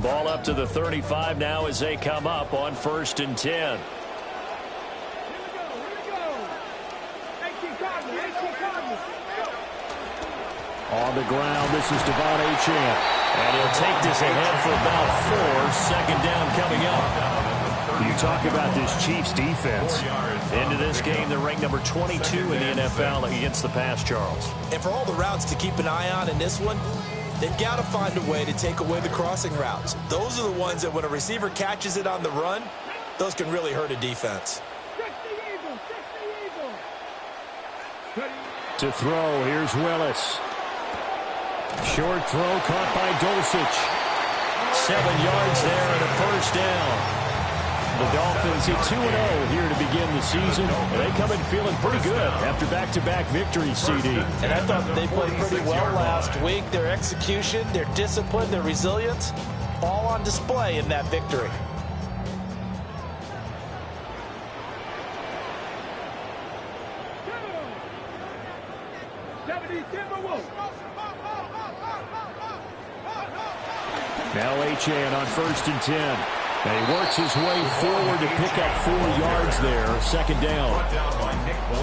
Ball up to the 35 now as they come up on 1st and 10. On the ground, this is Devon Achane. And he'll take this ahead for about 4. Second down coming up. You talk about this Chiefs defense. Into this game, they're ranked number 22 in the NFL against the pass, Charles. And for all the routes to keep an eye on in this one, they've got to find a way to take away the crossing routes. Those are the ones that when a receiver catches it on the run, those can really hurt a defense. To throw, here's Willis. Short throw caught by Dulcich. 7 yards there and a first down. The Dolphins hit 2-0 here to begin the season. They come in feeling pretty good after back-to-back victories, CD. And I thought they played pretty well last week. Their execution, their discipline, their resilience, all on display in that victory. Now Achane on 1st and 10. And he works his way forward to pick up 4 yards there. Second down.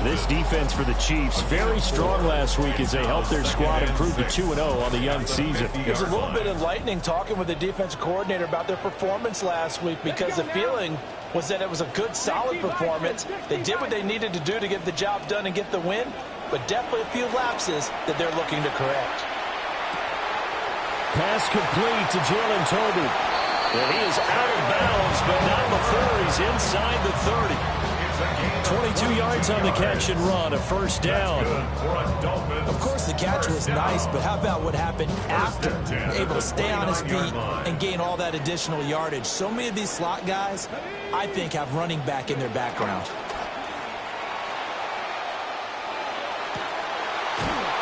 This defense for the Chiefs, very strong last week as they helped their squad improve to 2-0 on the young season. It was a little bit enlightening talking with the defense coordinator about their performance last week because the feeling was that it was a good, solid performance. They did what they needed to do to get the job done and get the win, but definitely a few lapses that they're looking to correct. Pass complete to Jalen Tolbert. And he is out of bounds, but not before he's inside the 30. 22 yards on the catch and run, a first down. Of course, the catch was nice, but how about what happened after? Able to stay on his feet and gain all that additional yardage. So many of these slot guys, I think, have running back in their background.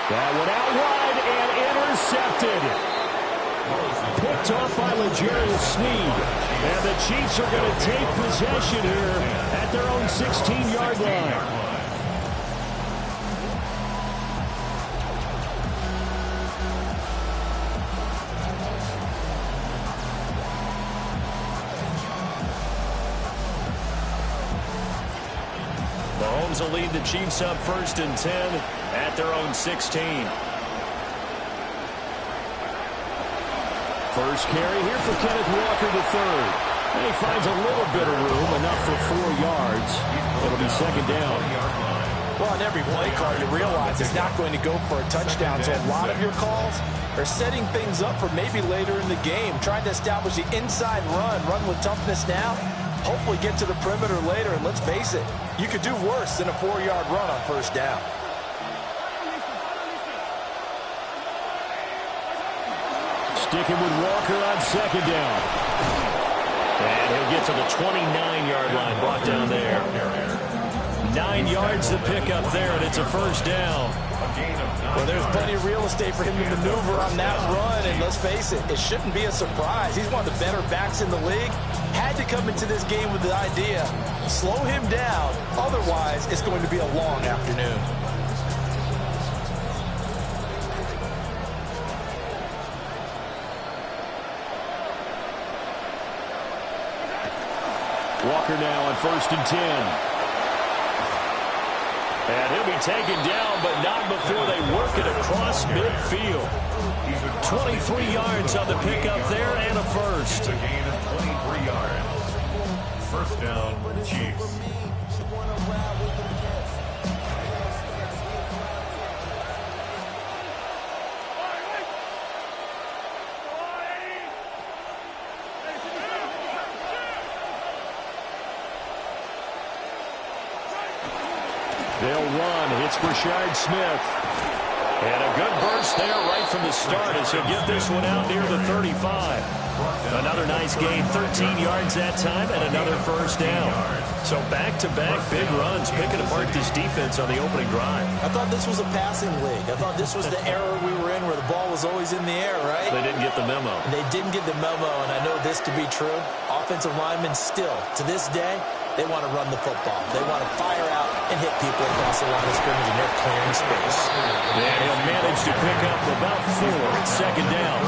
That one out wide and intercepted. Picked off by L'Jarius Sneed. And the Chiefs are going to take possession here at their own 16-yard line. Mahomes will lead the Chiefs up 1st and 10 at their own 16. First carry here for Kenneth Walker III. And he finds a little bit of room, enough for 4 yards. It'll be second down. Well, on every play call, you realize it's not going to go for a touchdown. So a lot of your calls are setting things up for maybe later in the game, trying to establish the inside run with toughness now, hopefully get to the perimeter later. And let's face it, you could do worse than a 4-yard run on first down. Sticking with Walker on second down. And he'll get to the 29-yard line, brought down there. 9 yards to pick up there, and it's a first down. Well, there's plenty of real estate for him to maneuver on that run, and let's face it, it shouldn't be a surprise. He's one of the better backs in the league. Had to come into this game with the idea, slow him down, otherwise it's going to be a long afternoon. Walker now on 1st and 10. And he'll be taken down, but not before they work it across midfield. 23 yards on the pickup there and a first. A gain of 23 yards. First down, Chiefs. They'll run. It's Brashard Smith. And a good burst there right from the start as he'll get this one out near the 35. Another nice gain, 13 yards that time, and another first down. So back-to-back big runs, picking apart this defense on the opening drive. I thought this was a passing league. I thought this was the era we were in where the ball was always in the air, right? They didn't get the memo. They didn't get the memo, and I know this to be true. Offensive linemen still, to this day, they want to run the football. They want to fire out and hit people across the line of scrimmage, and they're clearing space. And he'll manage to pick up about 4 at second down.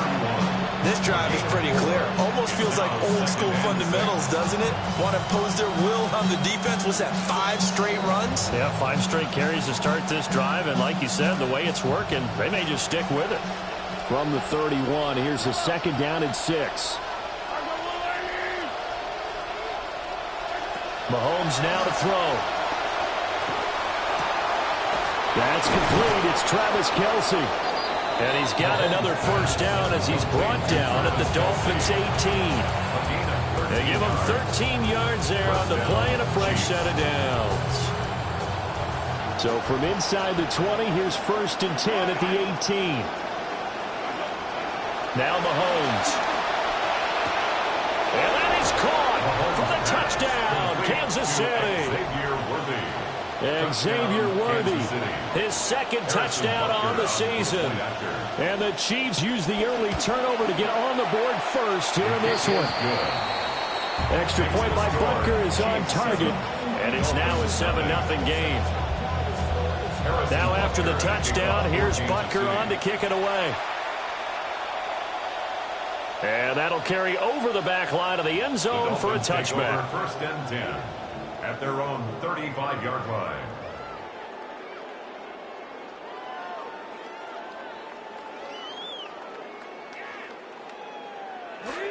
This drive is pretty clear. Almost feels like old school fundamentals, doesn't it? Want to impose their will on the defense. What's that, 5 straight runs? Yeah, 5 straight carries to start this drive, and like you said, the way it's working, they may just stick with it. From the 31, here's a 2nd down and 6. Mahomes now to throw. That's complete. It's Travis Kelce. And he's got another first down as he's brought down at the Dolphins' 18. They give him 13 yards there on the play and a fresh set of downs. So from inside the 20, here's 1st and 10 at the 18. Now Mahomes. And that is caught for the touchdown, Kansas City. Xavier Worthy. His 2nd touchdown on the season. And the Chiefs use the early turnover to get on the board first here in this one. Extra point by Butker is on target. And it's now a 7-0 game. Now after the touchdown, here's Butker on to kick it away. And that'll carry over the back line of the end zone for a touchback. 1st and 10 at their own 35-yard line.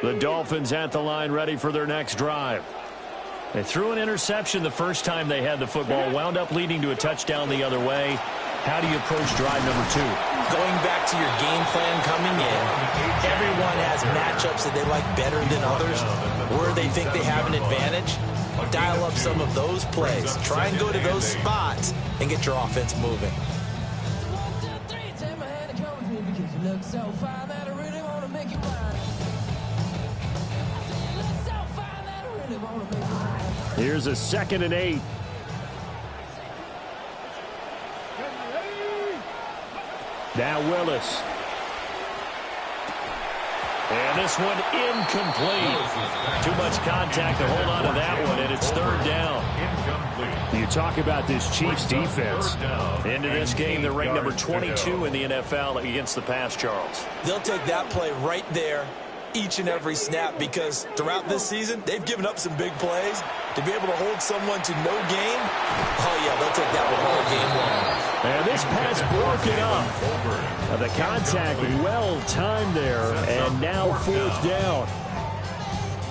The Dolphins at the line, ready for their next drive. They threw an interception the first time they had the football, wound up leading to a touchdown the other way. How do you approach drive number 2? Going back to your game plan coming in, everyone has matchups that they like better than others, where they think they have an advantage. Dial up some of those plays. Try and go to those spots and get your offense moving. Here's a 2nd and 8. Now Willis. And this one incomplete. Too much contact to hold on to that one, and it's 3rd down. You talk about this Chiefs defense. Into this game, they're ranked number 22 in the NFL against the pass, Charles. They'll take that play right there each and every snap because throughout this season, they've given up some big plays. To be able to hold someone to no gain, oh, yeah, they'll take that one all game long. And this pass broken up. The contact well-timed there, and now 4th down.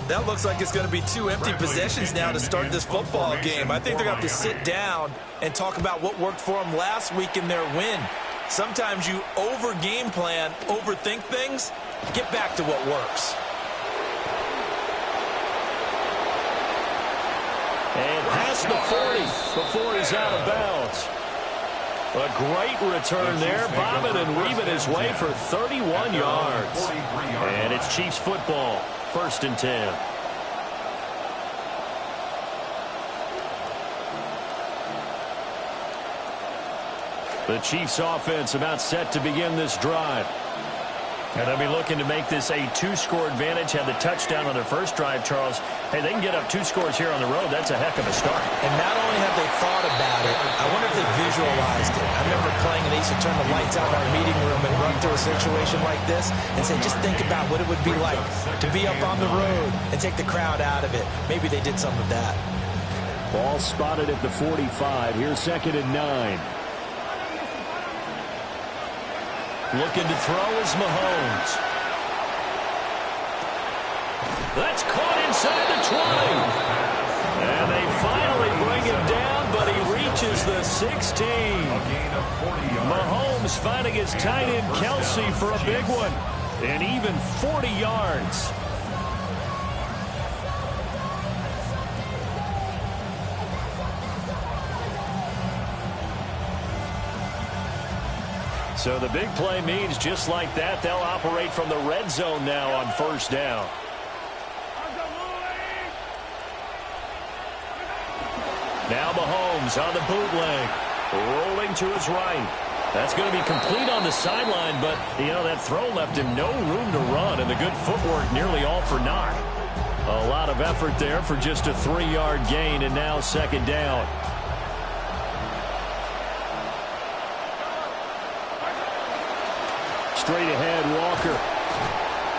That looks like it's going to be 2 empty possessions now to start this football game. I think they're going to have to sit down and talk about what worked for them last week in their win. Sometimes you over-game plan, overthink things. Get back to what works. And past the 40 before he's out of bounds. A great return there, bobbing and weaving his way for 31 yards. And it's Chiefs football, 1st and 10. The Chiefs offense about set to begin this drive. And they'll be looking to make this a 2-score advantage. Had the touchdown on their first drive, Charles. Hey, they can get up 2 scores here on the road. That's a heck of a start. And not only have they thought about it, I wonder if they visualized it. I remember playing and they used to turn the lights out in our meeting room and run through a situation like this and say, just think about what it would be like to be up on the road and take the crowd out of it. Maybe they did some of that. Ball spotted at the 45. Here's 2nd and 9. Looking to throw is Mahomes. That's caught inside the 20. And they finally bring him down, but he reaches the 16. Mahomes finding his tight end Kelce for a big one. And even 40 yards. So the big play means just like that, they'll operate from the red zone now on 1st down. Now Mahomes on the bootleg, rolling to his right. That's going to be complete on the sideline, but, you know, that throw left him no room to run, and the good footwork nearly all for naught. A lot of effort there for just a 3-yard gain, and now 2nd down. Straight ahead, Walker.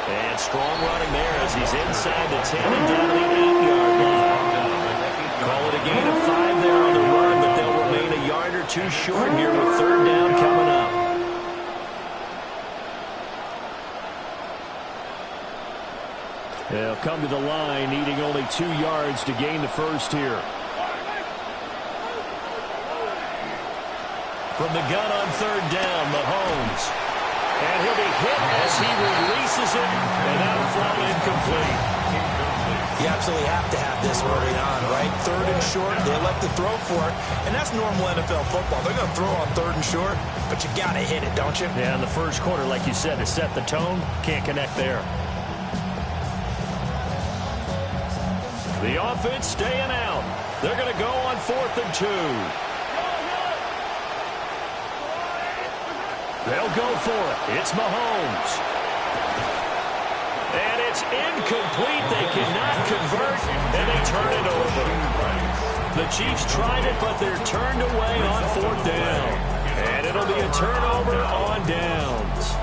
And strong running there as he's inside the 10 and down to the 8-yard line. Call it a gain of 5 there on the run, but they'll remain a yard or two short here with third down coming up. They'll come to the line, needing only 2 yards to gain the first here. From the gun on third down, Mahomes. And he'll be hit as he releases it, and that'll throw incomplete. You absolutely have to have this early on, right? Third and short, they elect to throw for it, and that's normal NFL football. They're going to throw on third and short, but you got to hit it, don't you? Yeah, in the first quarter, like you said, to set the tone, can't connect there. The offense staying out. They're going to go on 4th and 2. They'll go for it. It's Mahomes. And it's incomplete. They cannot convert, and they turn it over. The Chiefs tried it, but they're turned away on 4th down. And it'll be a turnover on downs.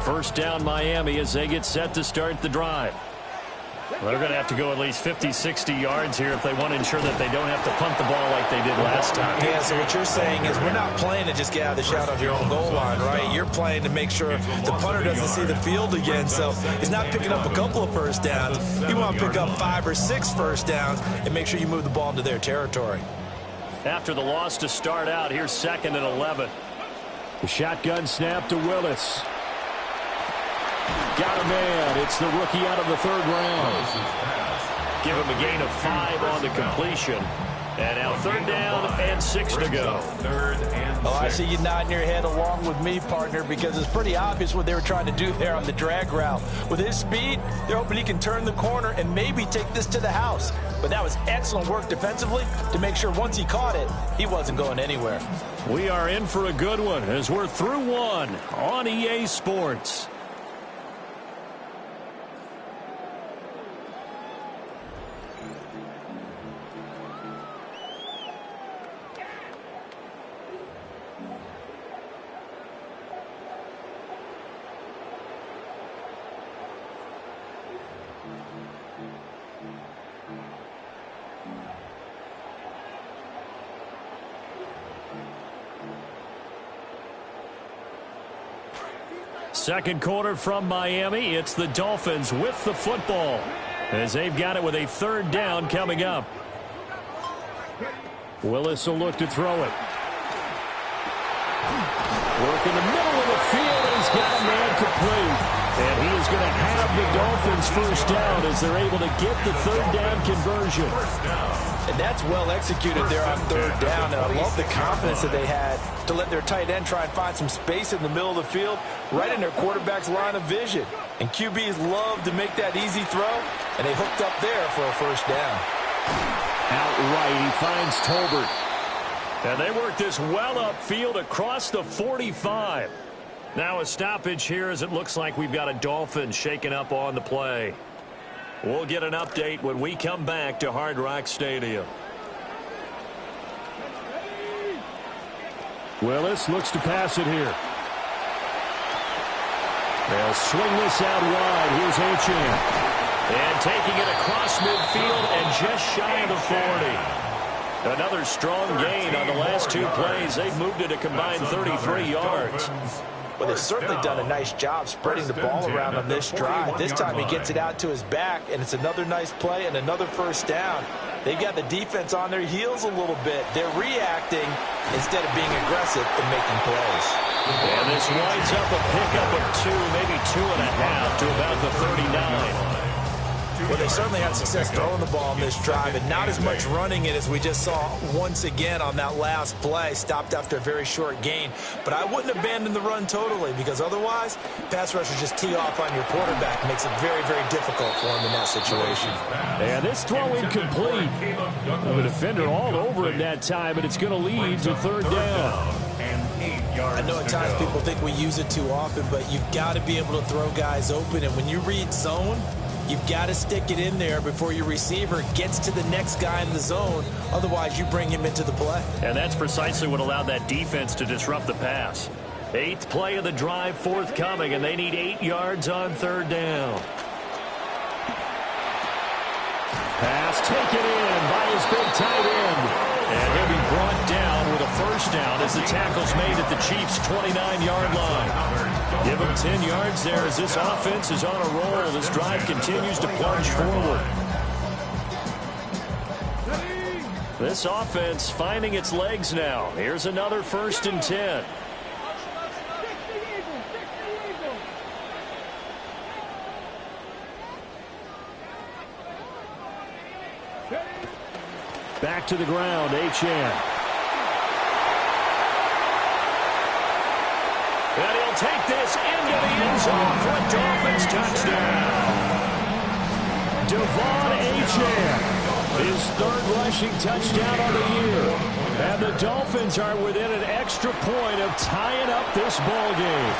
First down Miami as they get set to start the drive. They're going to have to go at least 50, 60 yards here if they want to ensure that they don't have to punt the ball like they did last time. Yeah, so what you're saying is we're not playing to just get out of the shadow of your own goal line, right? You're playing to make sure the punter doesn't see the field again. So he's not picking up a couple of first downs. You want to pick up 5 or 6 first downs and make sure you move the ball into their territory. After the loss to start out, here's 2nd and 11. The shotgun snap to Willis. Got a man. It's the rookie out of the 3rd round. Give him a gain of 5 on the completion. And now 3rd down and 6 to go. Oh, I see you nodding your head along with me, partner, because it's pretty obvious what they were trying to do there on the drag route. With his speed, they're hoping he can turn the corner and maybe take this to the house. But that was excellent work defensively to make sure once he caught it, he wasn't going anywhere. We are in for a good one as we're through one on EA Sports. Second quarter from Miami. It's the Dolphins with the football as they've got it with a 3rd down coming up. Willis will look to throw it. Work in the middle of the field, and he's got a man complete. And he is going to have the Dolphins first down as they're able to get the 3rd down conversion. And that's well executed there on 3rd down. And I love the confidence that they had to let their tight end try and find some space in the middle of the field, right in their quarterback's line of vision. And QBs love to make that easy throw, and they hooked up there for a first down. Outright, he finds Tolbert. And they work this well upfield across the 45. Now a stoppage here as it looks like we've got a Dolphin shaken up on the play. We'll get an update when we come back to Hard Rock Stadium. Willis looks to pass it here. They'll swing this out wide. Here's Achane. And taking it across midfield and just shy of the 40. Another strong gain on the last 2 plays. They've moved it a combined 33 yards. Well, they've certainly done a nice job spreading the ball around on this drive. This time he gets it out to his back, and it's another nice play and another first down. They've got the defense on their heels a little bit. They're reacting instead of being aggressive and making plays. And this winds up a pickup of 2, maybe 2.5 to about the 39. Well, they certainly had success throwing the ball on this drive, and not as much running it as we just saw once again on that last play. Stopped after a very short gain. But I wouldn't abandon the run totally, because otherwise, pass rushers just tee off on your quarterback. Makes it very, very difficult for him in that situation. And this throw incomplete. The defender all over him that time, but it's going to lead to 3rd down. I know at times people think we use it too often, but you've got to be able to throw guys open. And when you read zone, You've got to stick it in there before your receiver gets to the next guy in the zone. Otherwise, you bring him into the play. And that's precisely what allowed that defense to disrupt the pass. 8th play of the drive forthcoming, and they need 8 yards on 3rd down. Pass taken in by his big tight end. And he'll be brought down with a 1st down as the tackle's made at the Chiefs' 29-yard line. Give him 10 yards there as this offense is on a roll. This drive continues to plunge forward. This offense finding its legs now. Here's another 1st and 10. Back to the ground, Achane. And he'll take this into the end zone for a Dolphins touchdown. De'Von Achane, his 3rd rushing touchdown on the year. And the Dolphins are within an extra point of tying up this ball game.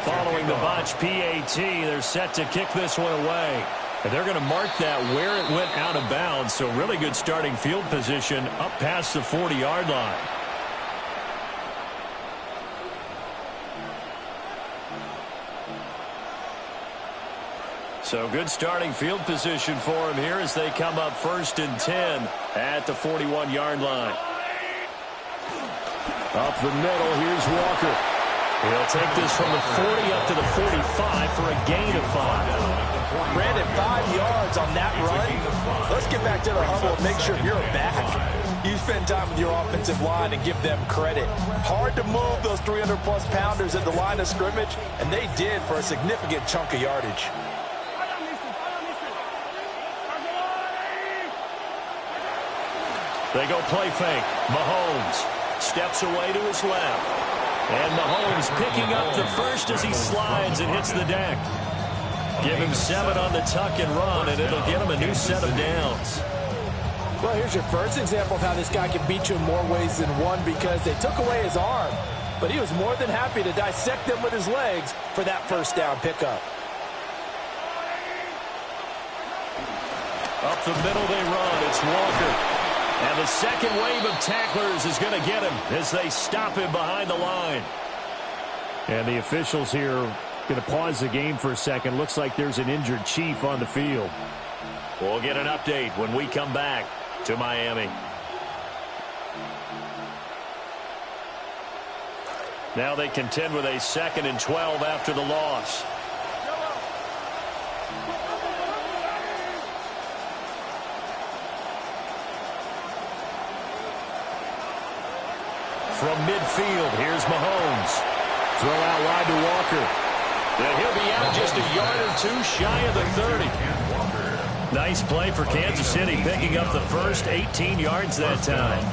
Following the botch PAT, they're set to kick this one away. And they're going to mark that where it went out of bounds. So really good starting field position up past the 40-yard line. So good starting field position for him here as they come up 1st and 10 at the 41-yard line. Up the middle, here's Walker. He'll take this from the 40 up to the 45 for a gain of 5. Brandon, 5 yards on that run. Let's get back to the huddle and make sure you're back. You spend time with your offensive line and give them credit. Hard to move those 300-plus pounders at the line of scrimmage, and they did for a significant chunk of yardage. They go play fake. Mahomes steps away to his left. And Mahomes picking up the 1st as he slides and hits the deck. Give him 7 on the tuck and run, and it'll get him a new set of downs. Well, here's your first example of how this guy can beat you in more ways than one because they took away his arm. But he was more than happy to dissect them with his legs for that 1st down pickup. Up the middle they run. It's Walker. And the second wave of tacklers is going to get him as they stop him behind the line. And the officials here going to pause the game for a second. Looks like there's an injured Chief on the field. We'll get an update when we come back to Miami. Now they contend with a 2nd and 12 after the loss. From midfield, here's Mahomes. Throw out wide to Walker. And he'll be out just a yard or 2 shy of the 30. Nice play for Kansas City, picking up the 1st 18 yards that time.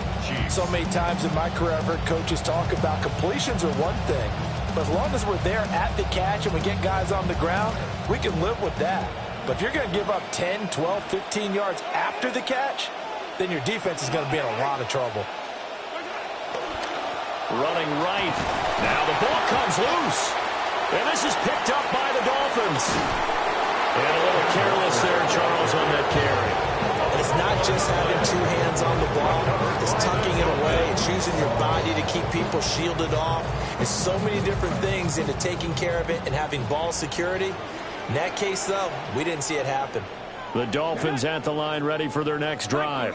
So many times in my career I've heard coaches talk about completions are one thing. But as long as we're there at the catch and we get guys on the ground, we can live with that. But if you're going to give up 10, 12, 15 yards after the catch, then your defense is going to be in a lot of trouble. Running right. Now the ball comes loose. And this is picked up by the Dolphins. And a little careless there, Charles, on that carry. It's not just having 2 hands on the ball. It's tucking it away. It's using your body to keep people shielded off. It's so many different things into taking care of it and having ball security. In that case, though, we didn't see it happen. The Dolphins at the line ready for their next drive.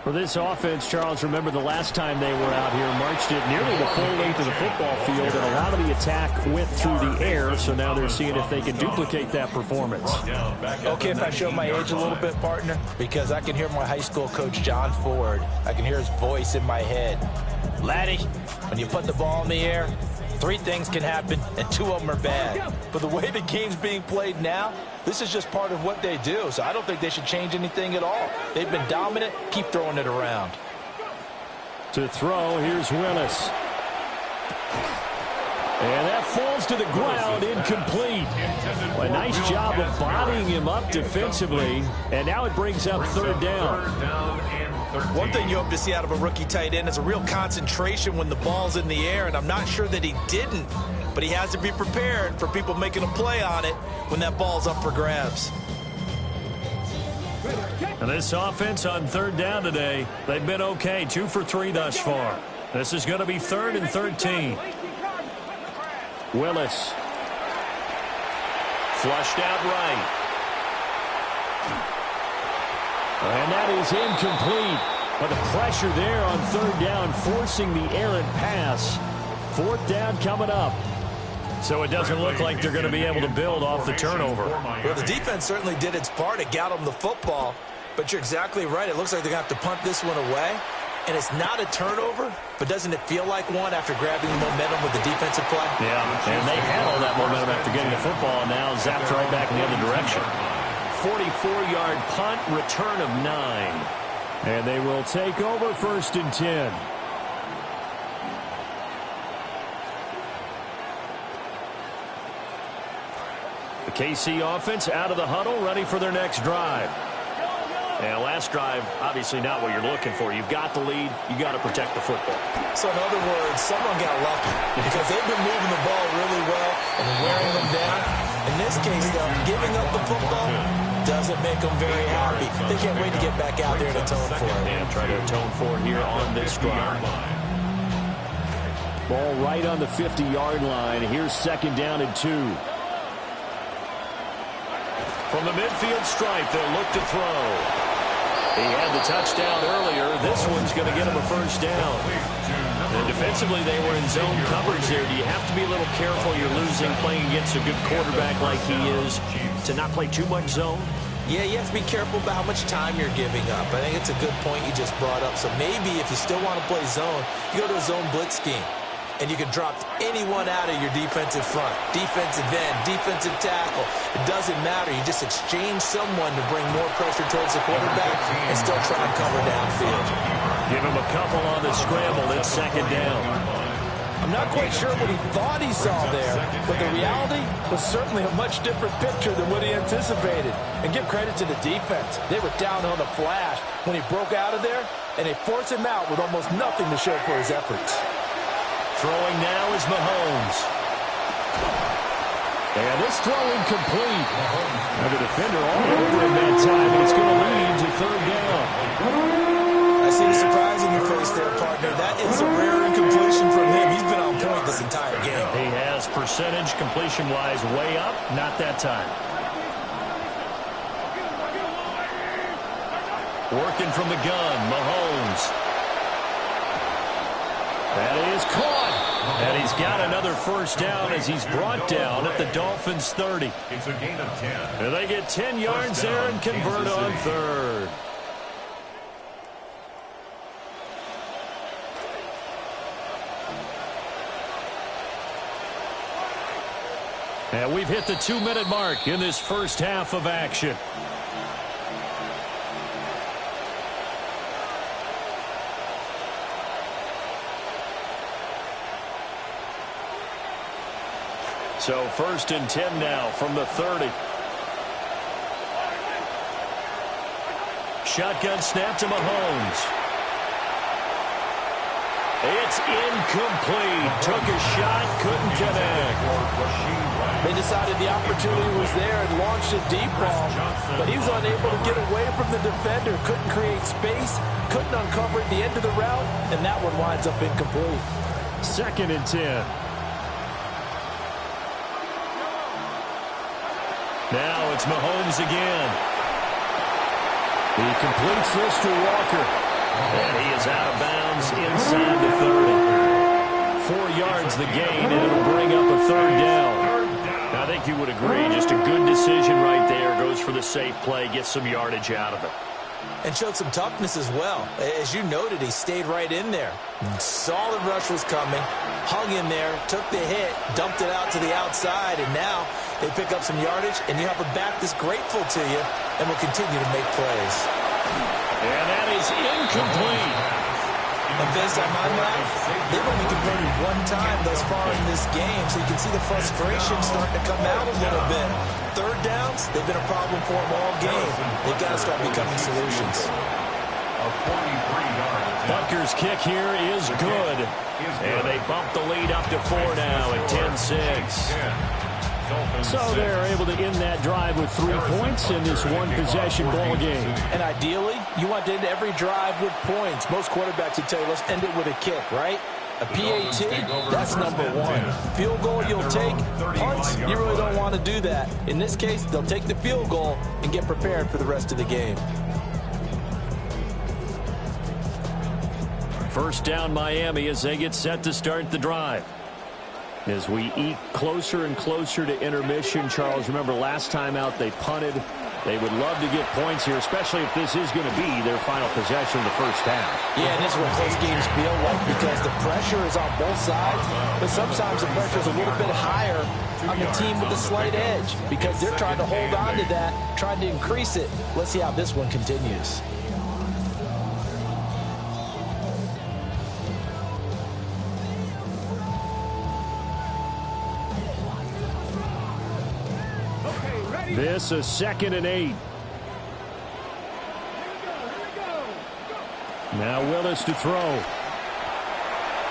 For this offense, Charles, remember the last time they were out here, marched it nearly the full length of the football field, and a lot of the attack went through the air, so now they're seeing if they can duplicate that performance. Okay, if I show my age a little bit, partner, because I can hear my high school coach, John Ford. I can hear his voice in my head. Laddie, when you put the ball in the air, 3 things can happen, and 2 of them are bad. But the way the game's being played now, this is just part of what they do, so I don't think they should change anything at all. They've been dominant. Keep throwing it around. To throw, here's Willis. And that falls to the ground, incomplete. A nice job of bodying him up defensively, and now it brings up 3rd down. One thing you hope to see out of a rookie tight end is a real concentration when the ball's in the air, and I'm not sure that he didn't, but he has to be prepared for people making a play on it when that ball's up for grabs. And this offense on third down today, they've been okay, 2 for 3 thus far. This is going to be 3rd and 13. Willis. Flushed out right. And that is incomplete. But the pressure there on third down, forcing the errant pass. 4th down coming up. So it doesn't look like they're going to be able to build off the turnover. Well, the defense certainly did its part. It got them the football. But you're exactly right. It looks like they're going to have to punt this one away. And it's not a turnover, but doesn't it feel like one after grabbing the momentum with the defensive play? Yeah, and they had all that momentum after getting the football, and now zapped right back in the other direction. 44-yard punt, return of 9. And they will take over 1st and 10. The KC offense out of the huddle, ready for their next drive. And last drive, obviously not what you're looking for. You've got the lead. You got to protect the football. So in other words, someone got lucky because they've been moving the ball really well and wearing them down. In this case, though, giving up the football doesn't make them very happy. They can't wait to get back out there and atone for it. And try to atone for it here on this drive. Ball right on the 50-yard line. Here's 2nd down and 2. From the midfield stripe, they'll look to throw. He had the touchdown earlier. This one's going to get him a 1st down. And defensively, they were in zone coverage there. Do you have to be a little careful? You're losing, playing against a good quarterback like he is, to not play too much zone? Yeah, you have to be careful about how much time you're giving up. I think it's a good point you just brought up. So maybe if you still want to play zone, you go to a zone blitz scheme. And you can drop anyone out of your defensive front. Defensive end, defensive tackle. It doesn't matter. You just exchange someone to bring more pressure towards the quarterback and still try and cover downfield. Give him a couple on the scramble. It's 2nd down. I'm not quite sure what he thought he saw there, but the reality was certainly a much different picture than what he anticipated. And give credit to the defense. They were down on the flash when he broke out of there, and they forced him out with almost nothing to show for his efforts. Throwing now is Mahomes. And this throw incomplete. And the defender all over him that time, and it's going to lead to 3rd down. I see the surprise in your face there, partner. That is a rare incompletion from him. He's been on point this entire game. He has percentage completion-wise way up. Not that time. Working from the gun, Mahomes. That is caught. And he's got another 1st down as he's brought down at the Dolphins' 30. It's a gain of 10. And they get 10 yards there and convert on 3rd. And we've hit the 2-minute mark in this first half of action. So 1st and 10 now from the 30. Shotgun snap to Mahomes. It's incomplete. Took a shot, couldn't connect. They decided the opportunity was there and launched a deep ball, but he was unable to get away from the defender. Couldn't create space, couldn't uncover at the end of the route, and that one winds up incomplete. 2nd and 10. Now it's Mahomes again. He completes this to Walker. And he is out of bounds inside the 30. 4 yards the gain, and it'll bring up a 3rd down. I think you would agree, just a good decision right there. Goes for the safe play, gets some yardage out of it. And showed some toughness as well. As you noted, he stayed right in there. Saw the rush was coming, hung in there, took the hit, dumped it out to the outside, and now they pick up some yardage, and you have a back that's grateful to you and will continue to make plays. And that is incomplete. And based on my math, they've only converted 1 time thus far in this game, so you can see the frustration starting to come out a little bit. 3rd downs, they've been a problem for them all game. They've got to start becoming solutions. of 43 yards. Butker's kick here is good. And they bump the lead up to 4 now at 10-6. So they're able to end that drive with 3 points in this one-possession ball game. And ideally, you want to end every drive with points. Most quarterbacks would tell you, let's end it with a kick, right? A PAT, that's number 1. Field goal you'll take. Punts, you really don't want to do that. In this case, they'll take the field goal and get prepared for the rest of the game. First down Miami as they get set to start the drive. As we eke closer and closer to intermission, Charles, remember last time out they punted. They would love to get points here, especially if this is going to be their final possession of the first half. Yeah, and this is what close games feel like because the pressure is on both sides, but sometimes the pressure is a little bit higher on the team with the slight edge because they're trying to hold on to that, trying to increase it. Let's see how this one continues. This is 2nd and 8. Now Willis to throw.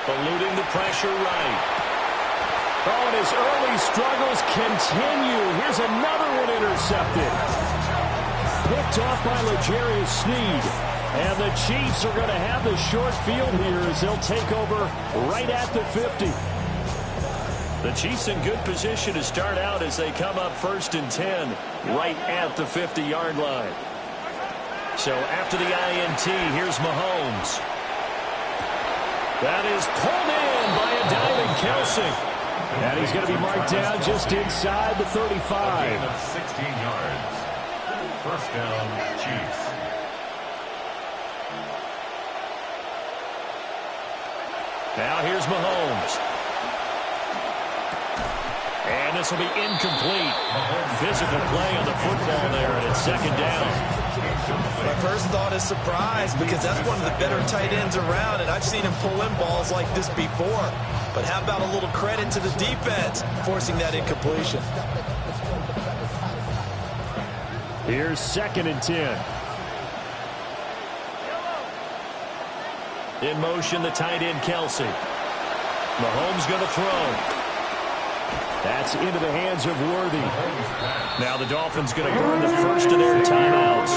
Eluding the pressure right. Oh, and his early struggles continue. Here's another one intercepted. Picked off by L'Jarius Sneed. And the Chiefs are going to have the short field here as they'll take over right at the 50. The Chiefs in good position to start out as they come up 1st and 10 right at the 50-yard line. So after the INT, here's Mahomes. That is pulled in by a diving Kelce. And he's going to be marked down just inside the 35. A gain of 16 yards. First down, Chiefs. Now here's Mahomes. And this will be incomplete. Physical play on the football there, and it's 2nd down. My first thought is surprise because that's one of the better tight ends around, and I've seen him pull in balls like this before. But how about a little credit to the defense forcing that incompletion? Here's 2nd and 10. In motion, the tight end, Kelce. Mahomes going to throw. That's into the hands of Worthy. Now the Dolphins going to burn the first of their timeouts.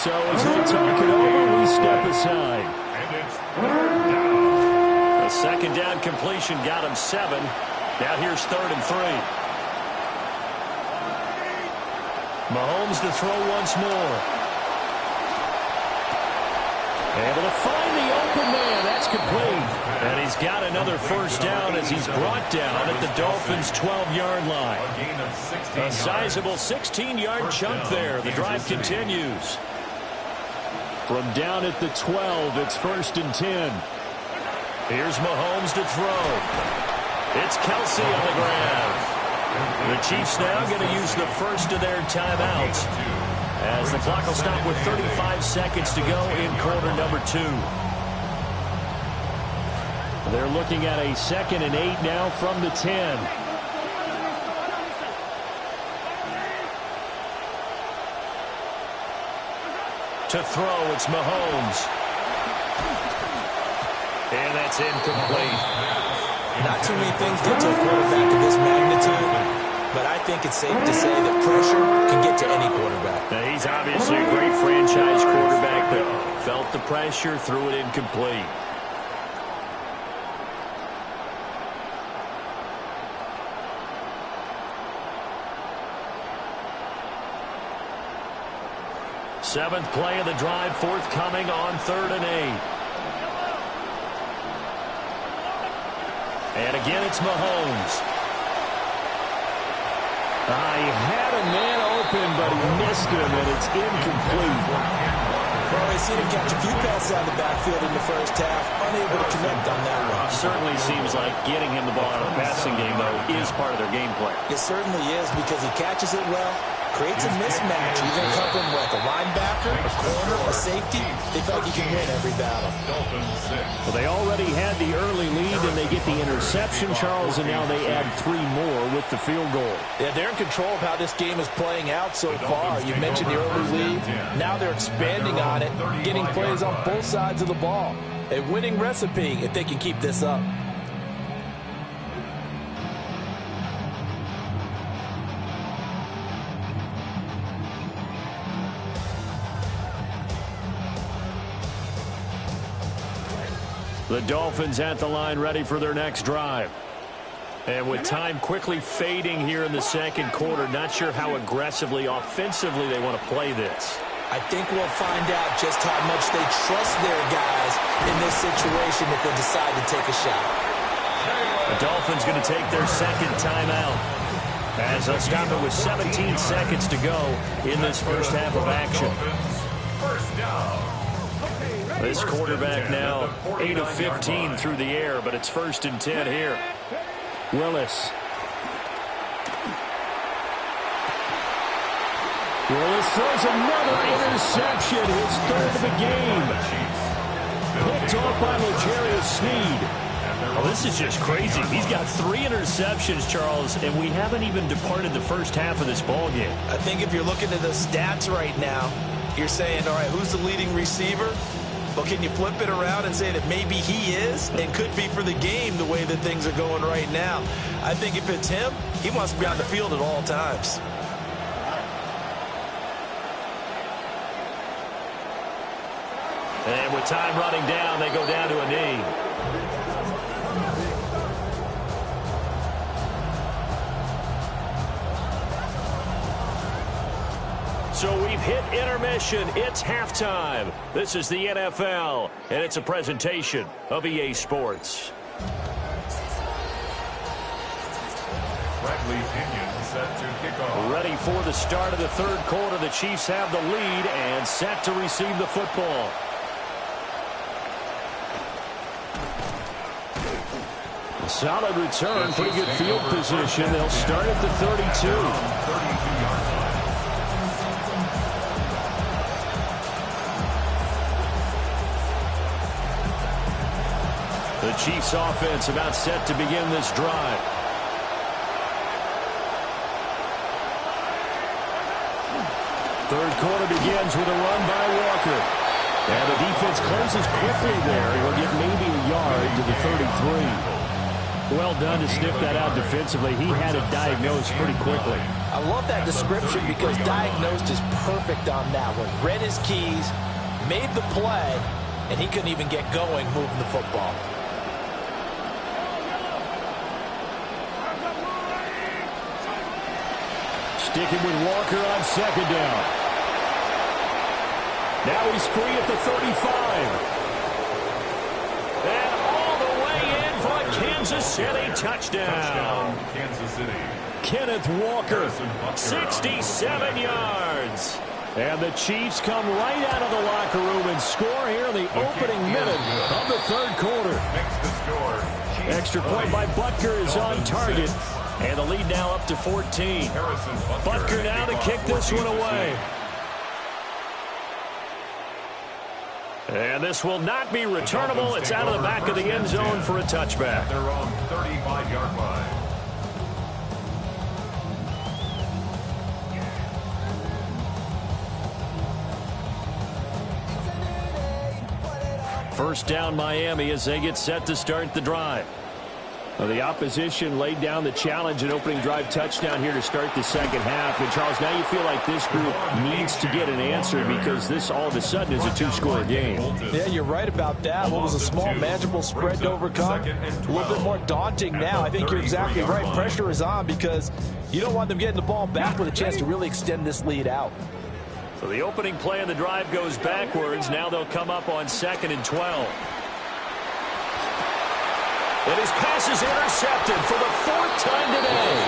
So as they talk it over, we step aside. And it's 3rd down. The 2nd down completion got him 7. Now here's 3rd and 3. Mahomes to throw once more. Able to find the open man. That's complete. And he's got another first down as he's brought down at the Dolphins' 12-yard line. A gain of 16 A sizable 16-yard chunk there. The drive continues. From down at the 12, it's 1st and 10. Here's Mahomes to throw. It's Kelce on the ground. The Chiefs now going to use the first of their timeouts as the clock will stop with 35 seconds to go in quarter number 2. They're looking at a 2nd and 8 now from the 10. To throw, it's Mahomes. And that's incomplete. Not too many things get to a quarterback of this magnitude, but I think it's safe to say that pressure can get to any quarterback. Now, he's obviously a great franchise quarterback, but felt the pressure, threw it incomplete. Seventh play of the drive forthcoming on 3rd and 8. And again, it's Mahomes. He had a man open, but he missed him, and it's incomplete. Well, we've seen him catch a few passes out of the backfield in the first half, unable to connect on that one. Certainly seems like getting him the ball in a passing game, though, is part of their game plan. It certainly is because he catches it well, Creates a mismatch. You're going to cover him with a linebacker, a corner, a safety. They feel like he can win every battle. Well, they already had the early lead, and they get the interception, Charles, and now they add 3 more with the field goal. Yeah, they're in control of how this game is playing out so far. You mentioned the early lead. Now they're expanding on it, getting plays on both sides of the ball. A winning recipe if they can keep this up. The Dolphins at the line, ready for their next drive. And with time quickly fading here in the second quarter, not sure how aggressively, offensively they want to play this. I think we'll find out just how much they trust their guys in this situation if they decide to take a shot. The Dolphins going to take their second timeout as they'll stop it with 17 seconds to go in this first half of action. First down. This quarterback now 8 of 15 through the air, but it's 1st and 10 here. Willis. Willis throws another interception, his 3rd of the game. Picked off by L'Jarius Sneed. Well, this is just crazy. He's got 3 interceptions, Charles, and we haven't even departed the first half of this ball game. I think if you're looking at the stats right now, you're saying, all right, who's the leading receiver? Well, can you flip it around and say that maybe he is and could be for the game the way that things are going right now? I think if it's him, he wants to be on the field at all times. And with time running down, they go down to a knee. So we've hit intermission. It's halftime. This is the NFL, and it's a presentation of EA Sports. Bradley Pinion set to kick off. Ready for the start of the third quarter. The Chiefs have the lead and set to receive the football. Solid return, pretty good field position. They'll start at the 32. 32-yard line. The Chiefs offense about set to begin this drive. Third quarter begins with a run by Walker. And the defense closes quickly there. He'll get maybe a yard to the 33. Well done to sniff that out defensively. He had it diagnosed pretty quickly. I love that description because diagnosed is perfect on that one. Read his keys, made the play, and he couldn't even get going moving the football. Sticking with Walker on second down. Now he's free at the 35. And all the way in for a Kansas City touchdown. Kansas City. Kenneth Walker, 67 yards. And the Chiefs come right out of the locker room and score here in the opening minute of the third quarter. Makes the score. Extra point by Butker is on target. And the lead now up to 14. Butker now to kick this one away. And this will not be returnable. It's out of the back of the end zone for a touchback. They're on 35-yard line. First down Miami as they get set to start the drive. Well, the opposition laid down the challenge and opening drive touchdown here to start the second half. And, Charles, now you feel like this group needs to get an answer because this all of a sudden is a two-score game. Yeah, you're right about that. What was a small, manageable spread to overcome? A little bit more daunting now. I think you're exactly right. Pressure is on because you don't want them getting the ball back with a chance to really extend this lead out. So the opening play of the drive goes backwards. Now they'll come up on 2nd and 12. And his pass is intercepted for the 4th time today.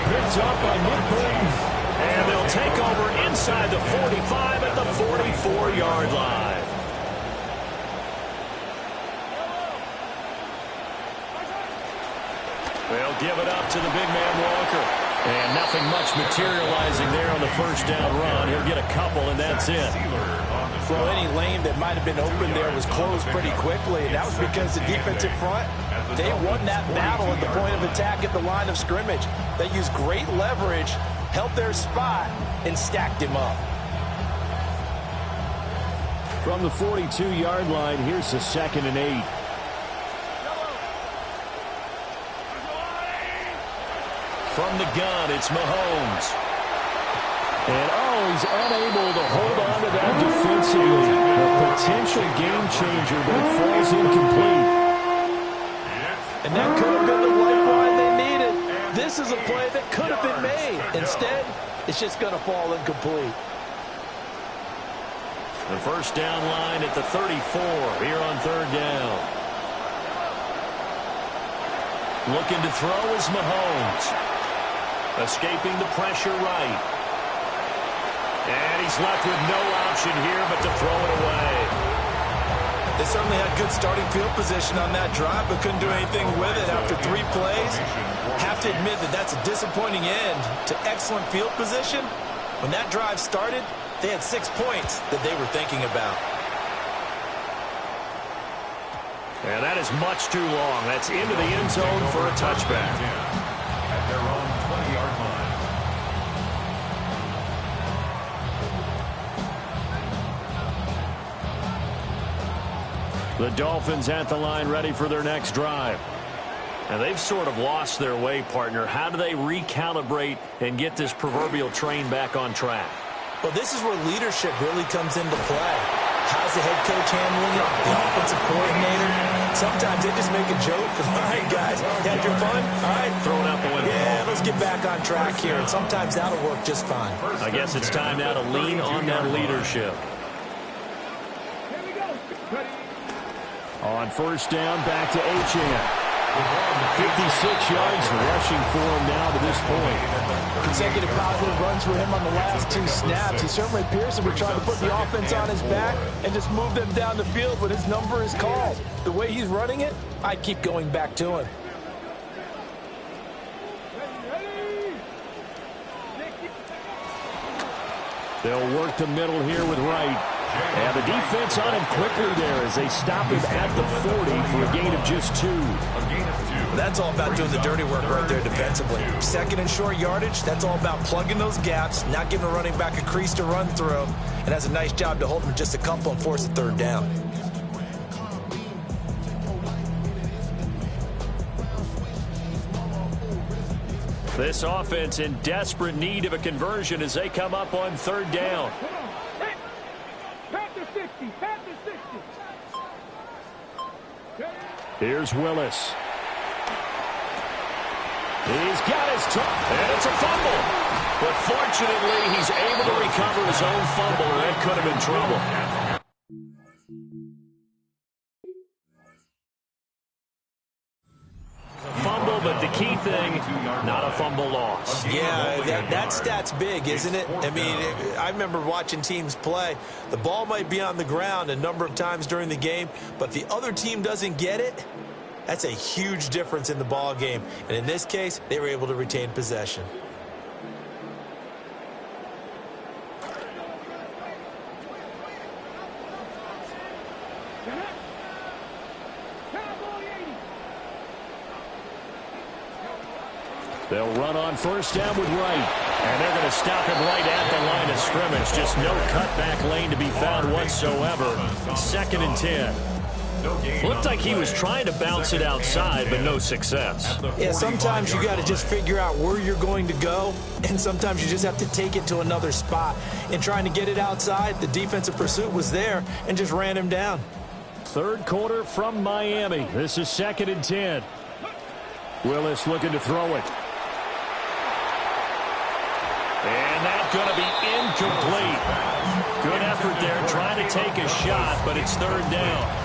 Picked up by Nick Burton. And they'll take over inside the 45 at the 44-yard line. They'll give it up to the big man Walker. And nothing much materializing there on the first down run. He'll get a couple, and that's it. Well, any lane that might have been open there was closed pretty quickly, and that was because the defensive front, they won that battle at the point of attack at the line of scrimmage. They used great leverage, held their spot, and stacked him up. From the 42-yard line, here's the 2nd and 8. From the gun, it's Mahomes. And, he's unable to hold on to that defensively. A potential game changer, but it falls incomplete. And that could have been the lifeline they needed. This is a play that could have been made. Instead, it's just going to fall incomplete. The first down line at the 34 here on 3rd down. Looking to throw is Mahomes. Escaping the pressure right. And he's left with no option here but to throw it away. They certainly had good starting field position on that drive, but couldn't do anything with it after 3 plays. Have to admit that that's a disappointing end to excellent field position. When that drive started, they had 6 points that they were thinking about. And that is much too long. That's into the end zone for a touchback. At their own 20-yard line. The Dolphins at the line ready for their next drive. And they've sort of lost their way, partner. How do they recalibrate and get this proverbial train back on track? Well, this is where leadership really comes into play. How's the head coach handling it? The offensive coordinator? Sometimes they just make a joke. All right, guys, had your fun? All right, throw it out the window. Yeah, let's get back on track here. And sometimes that'll work just fine. I guess it's time now to lean on that leadership. On first down, back to Achane. 56 yards rushing for him now to this point. Consecutive positive runs for him on the last 2 snaps. He certainly appears to be trying to put the offense on his back and just move them down the field when his number is called. The way he's running it, I keep going back to him. They'll work the middle here with Wright. And the defense on him quickly there as they stop him at the 40 for a gain of just 2. That's all about doing the dirty work right there defensively. 2nd and short yardage, that's all about plugging those gaps, not giving a running back a crease to run through, and has a nice job to hold him just a couple and force a 3rd down. This offense in desperate need of a conversion as they come up on 3rd down. Here's Willis. He's got his top, and it's a fumble. But fortunately, he's able to recover his own fumble, or that could have been trouble. Fumble, but the key thing, not a fumble loss. Yeah, that stat's big, isn't it? I mean, I remember watching teams play. The ball might be on the ground a number of times during the game, but the other team doesn't get it. That's a huge difference in the ball game. And in this case, they were able to retain possession. They'll run on first down with Wright. And they're going to stop him right at the line of scrimmage. Just no cutback lane to be found whatsoever. 2nd and 10. Looked like he was trying to bounce it outside, but no success. Yeah, sometimes you got to just figure out where you're going to go, and sometimes you just have to take it to another spot. In trying to get it outside, the defensive pursuit was there and just ran him down. 3rd quarter from Miami. This is 2nd and 10. Willis looking to throw it. And that's going to be incomplete. Good effort there trying to take a shot, but it's 3rd down.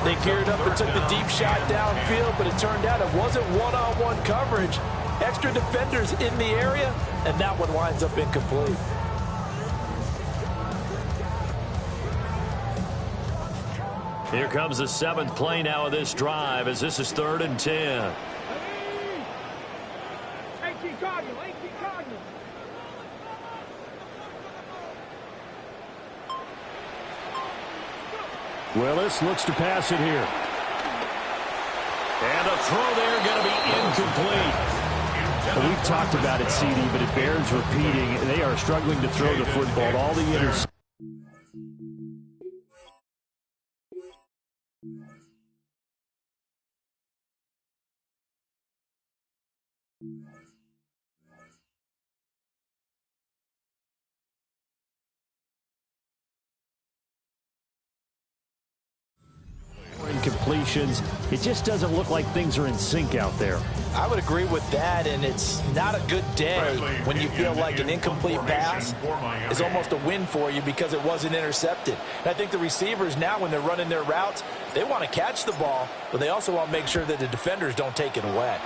They geared up and took the deep shot downfield, but it turned out it wasn't one-on-one coverage. Extra defenders in the area, and that one winds up incomplete. Here comes the 7th play now of this drive as this is 3rd and 10. Willis looks to pass it here. And the throw there going to be incomplete. Well, we've talked about it, CD, but it bears repeating. They are struggling to throw the football. All the interceptions. Incompletions. It just doesn't look like things are in sync out there. I would agree with that, and it's not a good day when you feel like an incomplete pass is almost a win for you because it wasn't intercepted. And I think the receivers now, when they're running their routes, they want to catch the ball, but they also want to make sure that the defenders don't take it away.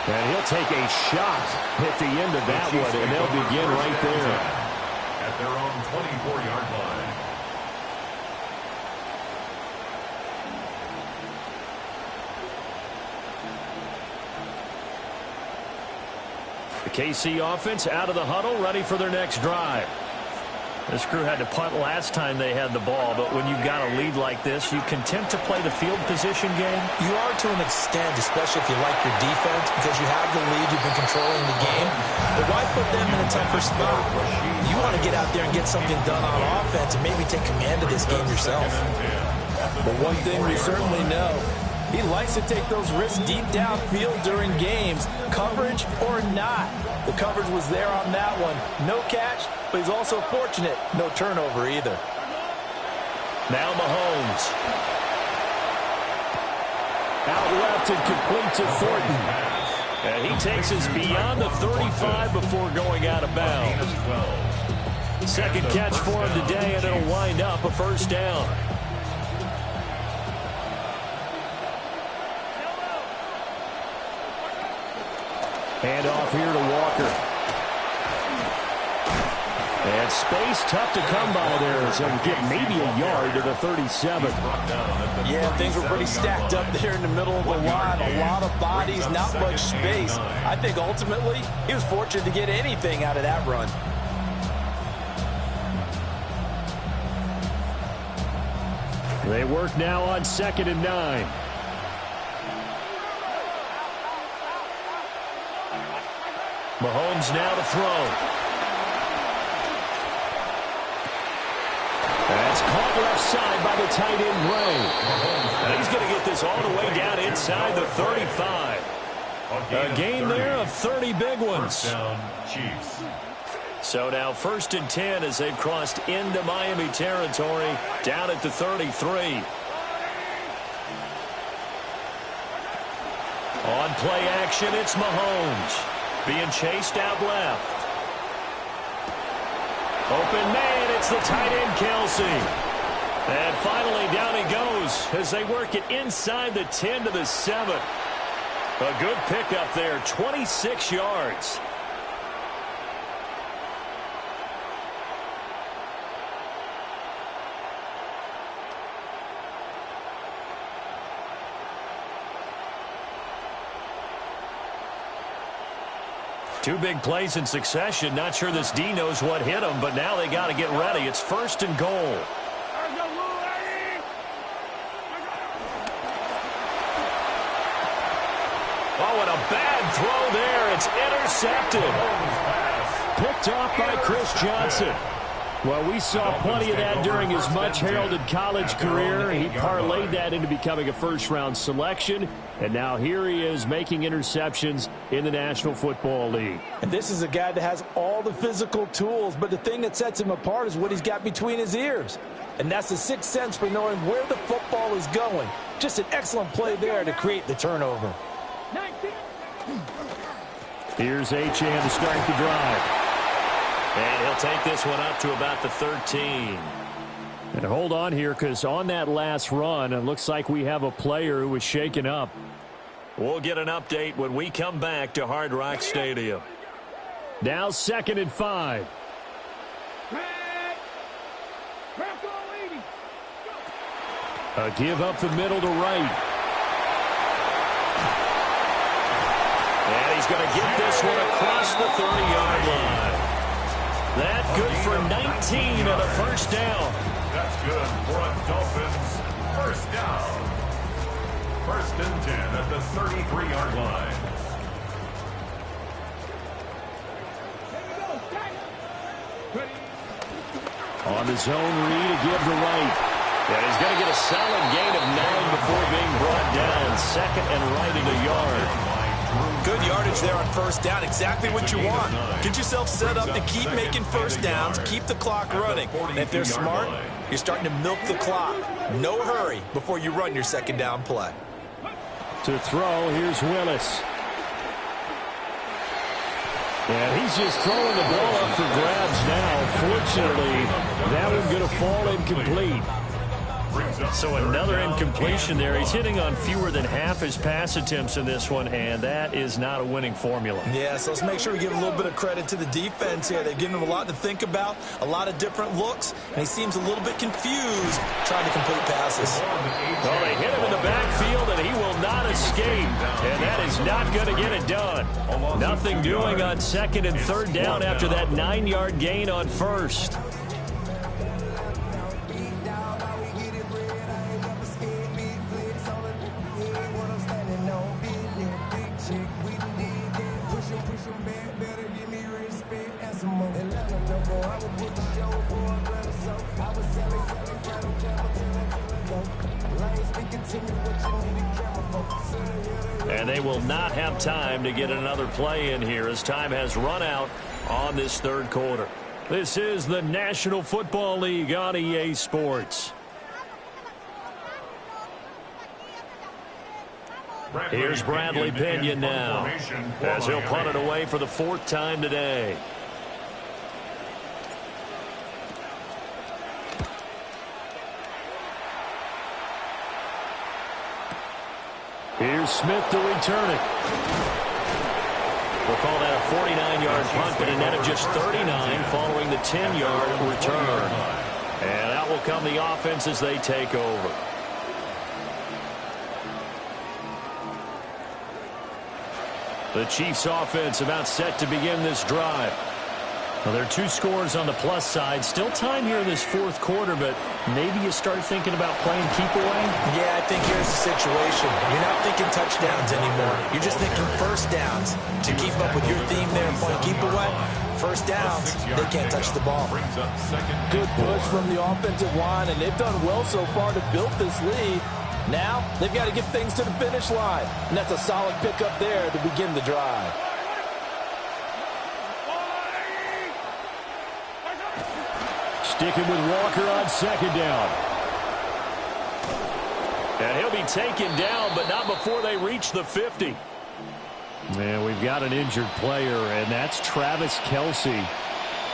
And he'll take a shot at the end of that one, and they'll begin right there. At their own 24-yard line. The KC offense out of the huddle, ready for their next drive. This crew had to punt last time they had the ball, but when you've got a lead like this, you content to play the field position game? You are to an extent, especially if you like your defense, because you have the lead, you've been controlling the game. But why put them in a tougher spot? You want to get out there and get something done on offense and maybe take command of this game yourself. But one thing we certainly know, he likes to take those risks deep downfield during games, coverage or not. The coverage was there on that one. No catch, but he's also fortunate. No turnover either. Now Mahomes. Out left and complete to Thornton. And he takes us beyond the 35 before going out of bounds. Second catch for him today, and it'll wind up a first down. Hand off here to Walker. And space tough to come by there. So get maybe a yard to the 37. Yeah, things were pretty stacked up there in the middle of the line. A lot of bodies, not much space. I think ultimately he was fortunate to get anything out of that run. They work now on 2nd and 9. Mahomes now to throw. That's caught left side by the tight end, Gray. And he's going to get this all the way down inside the 35. A gain there of 30 big ones. Down, Chiefs. So now 1st and 10 as they've crossed into Miami territory, down at the 33. On play action, it's Mahomes. Being chased out left. Open man, it's the tight end, Kelce. And finally down he goes as they work it inside the 10 to the 7. A good pickup there, 26 yards. Two big plays in succession. Not sure this D knows what hit him, but now they got to get ready. It's 1st and goal. Oh, and a bad throw there. It's intercepted. Picked off by Chris Johnson. Well, we saw plenty of that during his much-heralded college career. He parlayed that into becoming a first-round selection, and now here he is making interceptions in the National Football League. And this is a guy that has all the physical tools, but the thing that sets him apart is what he's got between his ears. And that's the sixth sense for knowing where the football is going. Just an excellent play there to create the turnover. Here's Achane to start the drive. And he'll take this one up to about the 13. And hold on here, because on that last run, it looks like we have a player who was shaken up. We'll get an update when we come back to Hard Rock Stadium. Now 2nd and 5. A give up the middle to right. And he's going to get this one across the 30-yard line. That good for 19 on a first down. That's good for a Dolphins first down. First and 10 at the 33-yard line. On the zone read to give to right. And he's going to get a solid gain of 9 before being brought down. Second and right at a yard. Good yardage there on first down. Exactly what you want. Get yourself set up to keep making first downs, keep the clock running. And if they're smart, you're starting to milk the clock. No hurry before you run your second down play. To throw, here's Willis. And he's just throwing the ball up for grabs now. Fortunately, that one's going to fall incomplete. So another incompletion there. He's hitting on fewer than half his pass attempts in this one, and that is not a winning formula. Yeah, so let's make sure we give a little bit of credit to the defense here. They've given him a lot to think about, a lot of different looks, and he seems a little bit confused trying to complete passes. Well, they hit him in the backfield, and he will not escape, and that is not going to get it done. Nothing doing on second and third down after that 9-yard gain on first. And they will not have time to get another play in here as time has run out on this third quarter. This is the National Football League on EA Sports. Here's Bradley Pinion now as he'll punt it away for the 4th time today. Here's Smith to return it. We'll call that a 49-yard punt, but a net of just 39 following the 10-yard return. And out will come the offense as they take over. The Chiefs offense about set to begin this drive. Well, there are 2 scores on the plus side. Still time here in this 4th quarter, but maybe you start thinking about playing keep away? Yeah, I think here's the situation. You're not thinking touchdowns anymore. You're just thinking first downs. To keep up with your theme there and playing keep away, first downs, they can't touch the ball. Good push from the offensive line, and they've done well so far to build this lead. Now, they've got to get things to the finish line. And that's a solid pickup there to begin the drive. Sticking with Walker on second down. And he'll be taken down, but not before they reach the 50. And we've got an injured player, and that's Travis Kelce,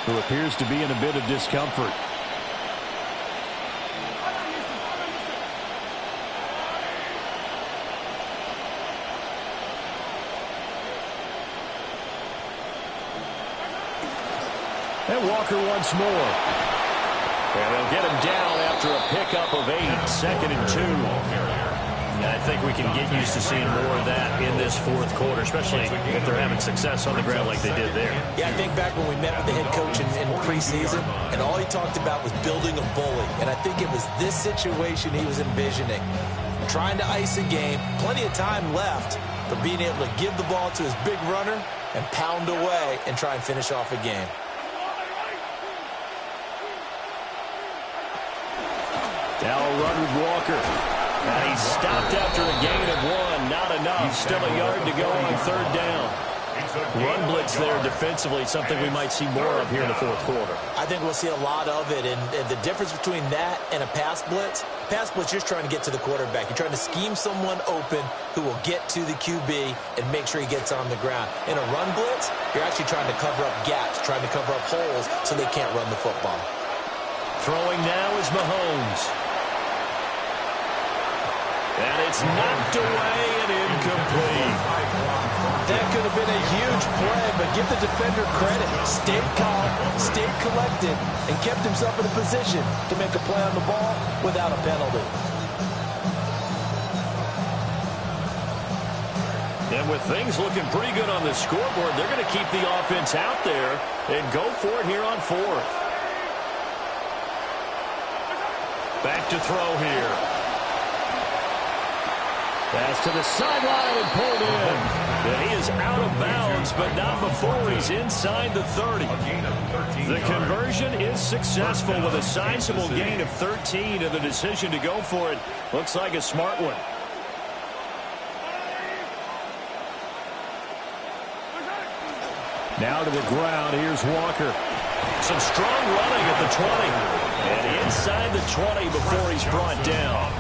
who appears to be in a bit of discomfort. And Walker once more. And they'll get him down after a pickup of 8, 2nd and 2. And I think we can get used to seeing more of that in this 4th quarter, especially if they're having success on the ground like they did there. Yeah, I think back when we met with the head coach in preseason, and all he talked about was building a bully. And I think it was this situation he was envisioning. Trying to ice a game, plenty of time left, but being able to give the ball to his big runner and pound away and try and finish off a game. Now a run with Walker. And he's stopped after a gain of 1. Not enough. Still a yard to go on 3rd down. Run blitz there defensively, something we might see more of here in the 4th quarter. I think we'll see a lot of it. And the difference between that and a pass blitz, you're just trying to get to the quarterback. You're trying to scheme someone open who will get to the QB and make sure he gets on the ground. In a run blitz, you're actually trying to cover up gaps, trying to cover up holes so they can't run the football. Throwing now is Mahomes. And it's knocked away and incomplete. That could have been a huge play, but give the defender credit. Stayed calm, stayed collected, and kept himself in a position to make a play on the ball without a penalty. And with things looking pretty good on the scoreboard, they're going to keep the offense out there and go for it here on fourth. Back to throw here. Pass to the sideline and pulled in. And he is out of bounds, but not before he's inside the 30. The conversion is successful with a sizable gain of 13, and the decision to go for it looks like a smart one. Now to the ground. Here's Walker. Some strong running at the 20. And inside the 20 before he's brought down.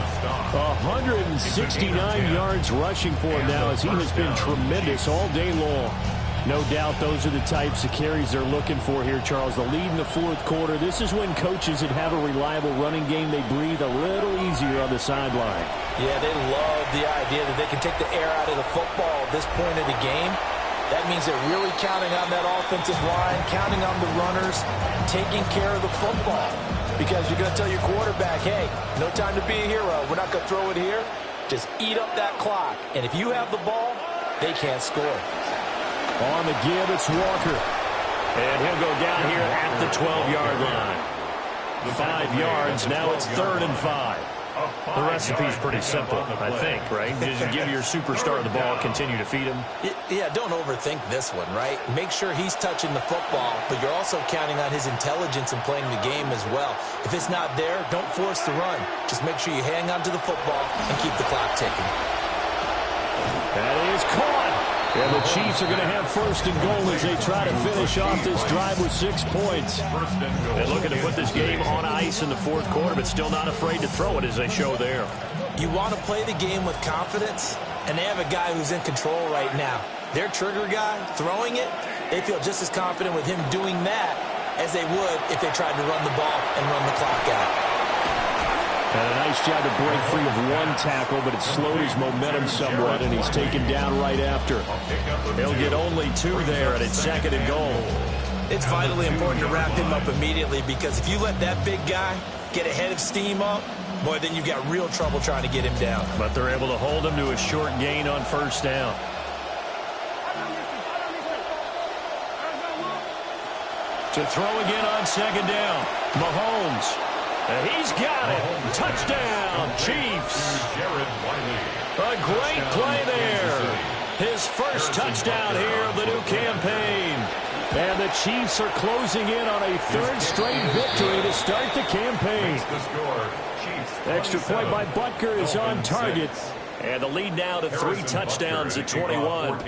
169 yards rushing for him now, as he has been tremendous all day long. No doubt those are the types of carries they're looking for here, Charles. The lead in the fourth quarter. This is when coaches that have a reliable running game, they breathe a little easier on the sideline. Yeah, they love the idea that they can take the air out of the football at this point of the game. That means they're really counting on that offensive line, counting on the runners, taking care of the football. Because you're going to tell your quarterback, hey, no time to be a hero. We're not going to throw it here. Just eat up that clock. And if you have the ball, they can't score. On the give, it's Walker. And he'll go down here at the 12-yard line. 5 yards. Now it's 3rd and 5. The recipe's pretty simple, I think, right? Just give your superstar the ball, continue to feed him. Yeah, don't overthink this one, right? Make sure he's touching the football, but you're also counting on his intelligence in playing the game as well. If it's not there, don't force the run. Just make sure you hang on to the football and keep the clock ticking. That is caught. And the Chiefs are going to have 1st and goal as they try to finish off this drive with 6 points. They're looking to put this game on ice in the fourth quarter, but still not afraid to throw it as they show there. You want to play the game with confidence, and they have a guy who's in control right now. Their trigger guy, throwing it, they feel just as confident with him doing that as they would if they tried to run the ball and run the clock out. And a nice job to break free of 1 tackle, but it slowed his momentum somewhat, and he's taken down right after. He'll get only 2 there, and it's 2nd and goal. It's vitally important to wrap him up immediately, because if you let that big guy get a head of steam up, boy, then you've got real trouble trying to get him down. But they're able to hold him to a short gain on 1st down. To throw again on 2nd down. Mahomes. And he's got it. Touchdown, Chiefs. A great play there. His first touchdown here of the new campaign. And the Chiefs are closing in on a 3rd straight victory to start the campaign. Extra point by Butker is on target. And the lead now to 3 touchdowns at 21.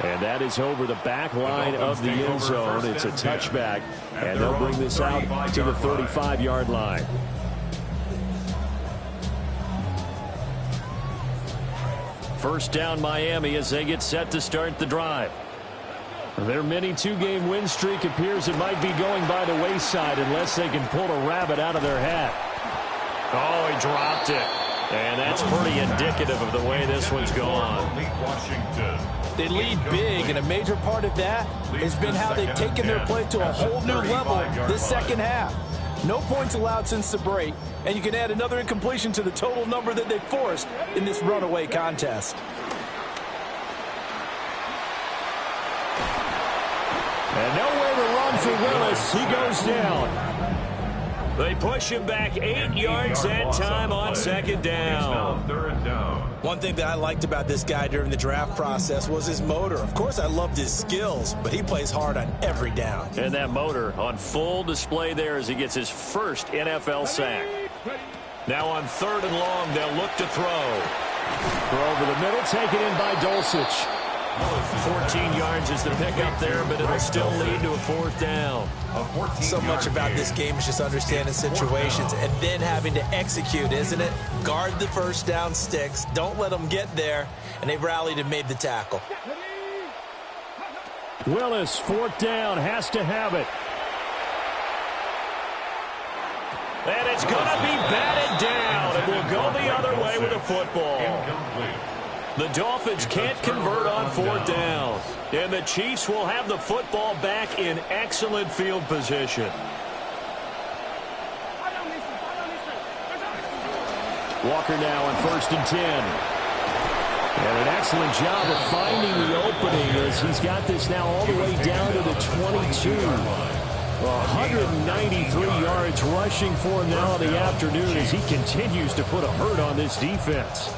And that is over the back line of the end zone. It's a touchback, and they'll bring this out to the 35-yard line. First down Miami as they get set to start the drive. Their mini 2-game win streak appears it might be going by the wayside unless they can pull a rabbit out of their hat. Oh, he dropped it. And that's pretty indicative of the way this one's gone. They lead big, and a major part of that has been how they've taken their play to a whole new level this second half. No points allowed since the break, and you can add another incompletion to the total number that they forced in this runaway contest. And nowhere to run for Willis. He goes down. They push him back 8 yards that time on 2nd down. One thing that I liked about this guy during the draft process was his motor. Of course, I loved his skills, but he plays hard on every down. And that motor on full display there as he gets his first NFL sack. Now on 3rd and long, they'll look to throw. Throw over the middle, taken in by Dulcich. 14 yards is the pickup there, but it'll still lead to a 4th down. So much about this game is just understanding situations and then having to execute, isn't it? Guard the first down sticks. Don't let them get there. And they rallied and made the tackle. Willis, 4th down, has to have it. And it's going to be batted down. It will go the other way with a football. The Dolphins can't convert on 4th down. And the Chiefs will have the football back in excellent field position. Walker now on 1st and 10. And an excellent job of finding the opening as he's got this now all the way down to the 22. 193 yards rushing for him now in the afternoon as he continues to put a hurt on this defense.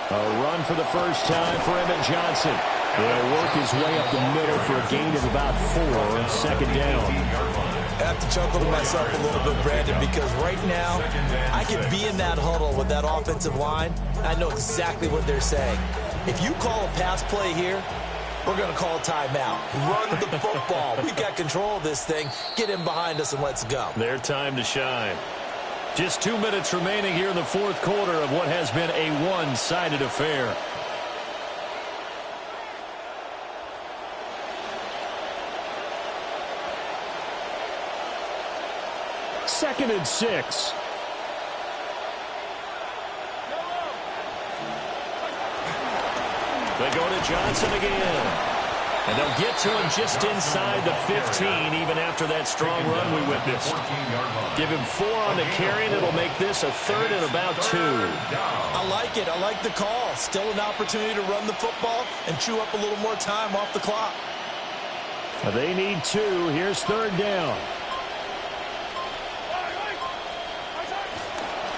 A run for the first time for Emmett Johnson. He'll work his way up the middle for a gain of about 4 on 2nd down. I have to chuckle to myself a little bit, Brandon, because right now I could be in that huddle with that offensive line. I know exactly what they're saying. If you call a pass play here, we're going to call a timeout. Run the football. We got control of this thing. Get in behind us and let's go. Their time to shine. Just 2 minutes remaining here in the 4th quarter of what has been a one-sided affair. Second and 6. They go to Johnson again. And they'll get to him just inside the 15, even after that strong run we witnessed. Give him 4 on the carry, and it'll make this a 3rd and about 2. I like it. I like the call. Still an opportunity to run the football and chew up a little more time off the clock. They need 2. Here's 3rd down.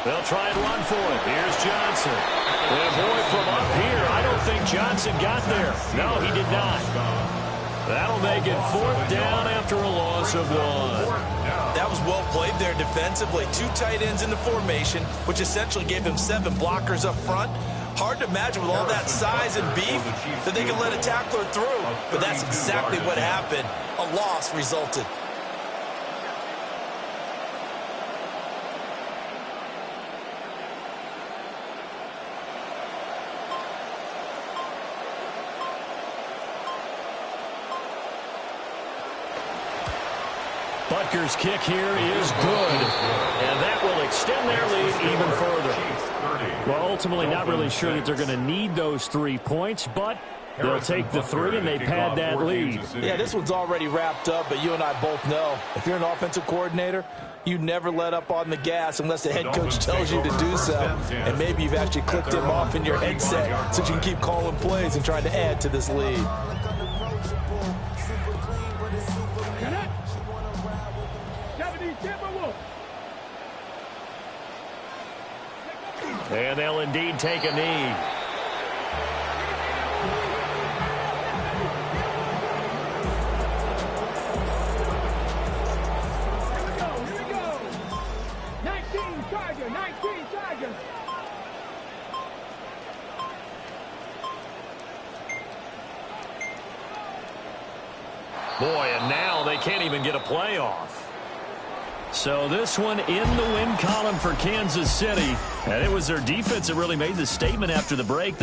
They'll try and run for it. Here's Johnson. And boy, from up here, I don't think Johnson got there. No, he did not. That'll make it 4th down after a loss of 1. That was well played there defensively. 2 tight ends in the formation, which essentially gave them 7 blockers up front. Hard to imagine with all that size and beef that they could let a tackler through. But that's exactly what happened. A loss resulted. Butker's kick here is good, and that will extend their lead even further. Well, ultimately not really sure that they're going to need those 3 points, but they'll take the 3 and they pad that lead. Yeah, this one's already wrapped up, but you and I both know if you're an offensive coordinator, you never let up on the gas unless the head coach tells you to do so. And maybe you've actually clicked him off in your headset so you can keep calling plays and trying to add to this lead. And they'll indeed take a knee. Here we go. 19 Charger. Boy, and now they can't even get a playoff. So this one in the win column for Kansas City. And it was their defense that really made the statement after the break.